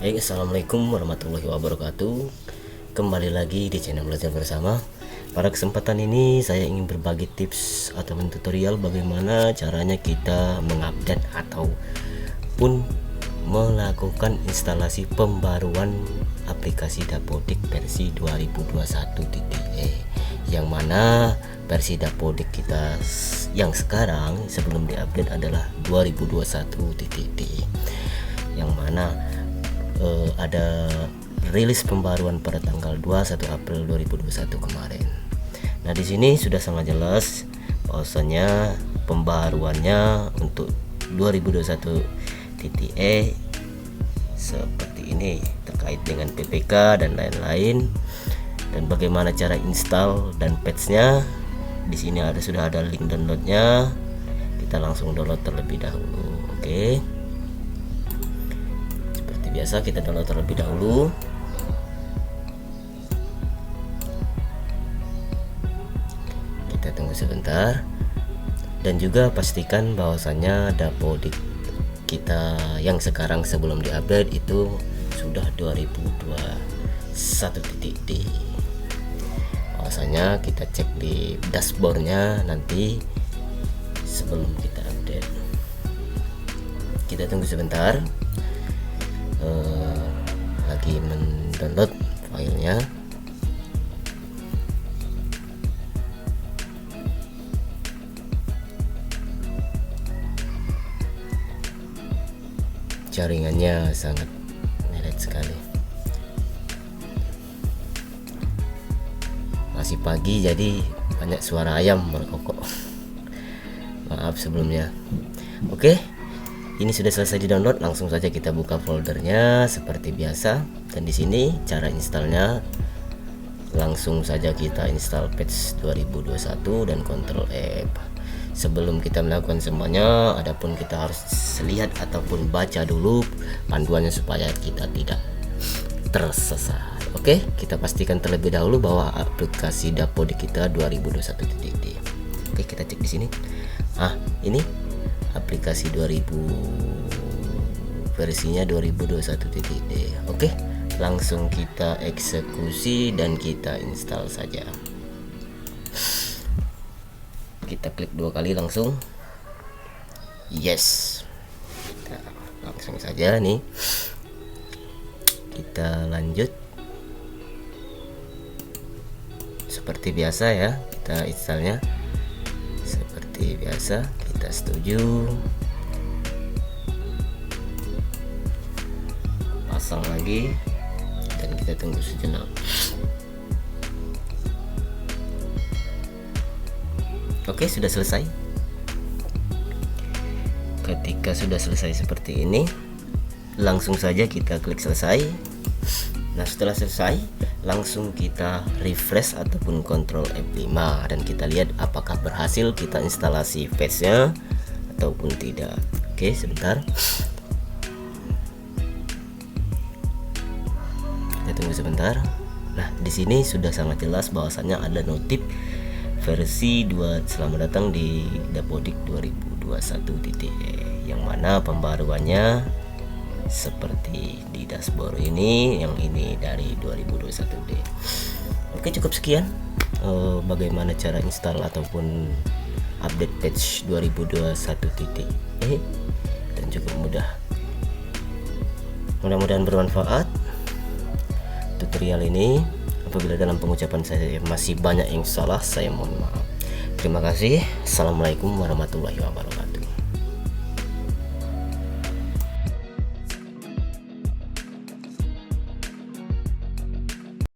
Assalamualaikum warahmatullahi wabarakatuh. Kembali lagi di channel Belajar Bersama. Pada kesempatan ini saya ingin berbagi tips atau tutorial bagaimana caranya kita mengupdate ataupun melakukan instalasi pembaruan aplikasi Dapodik versi 2021.e, yang mana versi Dapodik kita yang sekarang sebelum diupdate adalah 2021.d, yang mana ada rilis pembaruan pada tanggal 21 April 2021 kemarin. Nah, di sini sudah sangat jelas bahwasanya pembaruannya untuk 2021.e seperti ini, terkait dengan PPK dan lain-lain, dan bagaimana cara install dan patch-nya. Di sini sudah ada link downloadnya. Kita langsung download terlebih dahulu. Oke. Biasa kita download terlebih dahulu. Kita tunggu sebentar, dan juga pastikan bahwasannya Dapodik kita yang sekarang sebelum diupdate itu sudah 2021.d. Bahwasanya kita cek di dashboardnya nanti sebelum kita update. Kita tunggu sebentar. Lagi mendownload filenya. Jaringannya sangat melet sekali. Masih pagi jadi banyak suara ayam berkokok. Maaf sebelumnya. Oke. Ini sudah selesai di-download, langsung saja kita buka foldernya seperti biasa. Dan di sini cara installnya, langsung saja kita install patch 2021 dan Ctrl F. Sebelum kita melakukan semuanya, adapun kita harus lihat ataupun baca dulu panduannya supaya kita tidak tersesat. Oke, kita pastikan terlebih dahulu bahwa aplikasi Dapodik kita 2021.d. Oke, kita cek di sini. Ini aplikasi 2000 versinya 2021.d. Oke, langsung kita eksekusi dan kita install saja. Kita klik 2 kali langsung. Yes. Kita langsung saja nih. Kita lanjut. Seperti biasa ya, kita installnya seperti biasa. Kita setuju, pasang lagi, dan kita tunggu sejenak. Oke, sudah selesai. Ketika sudah selesai seperti ini, langsung saja kita klik selesai. Nah, setelah selesai, langsung kita refresh ataupun Ctrl F5 dan kita lihat apakah berhasil kita instalasi patch-nya ataupun tidak. Oke, sebentar. Kita tunggu sebentar. Nah, di sini sudah sangat jelas bahwasannya ada notif versi 2 selamat datang di Dapodik 2021.de, yang mana pembaruannya seperti di dashboard ini, yang ini dari 2021.d. Oke, cukup sekian bagaimana cara install ataupun update patch 2021.e, dan cukup mudah. Mudah-mudahan bermanfaat tutorial ini. Apabila dalam pengucapan saya masih banyak yang salah, saya mohon maaf. Terima kasih. Assalamualaikum warahmatullahi wabarakatuh.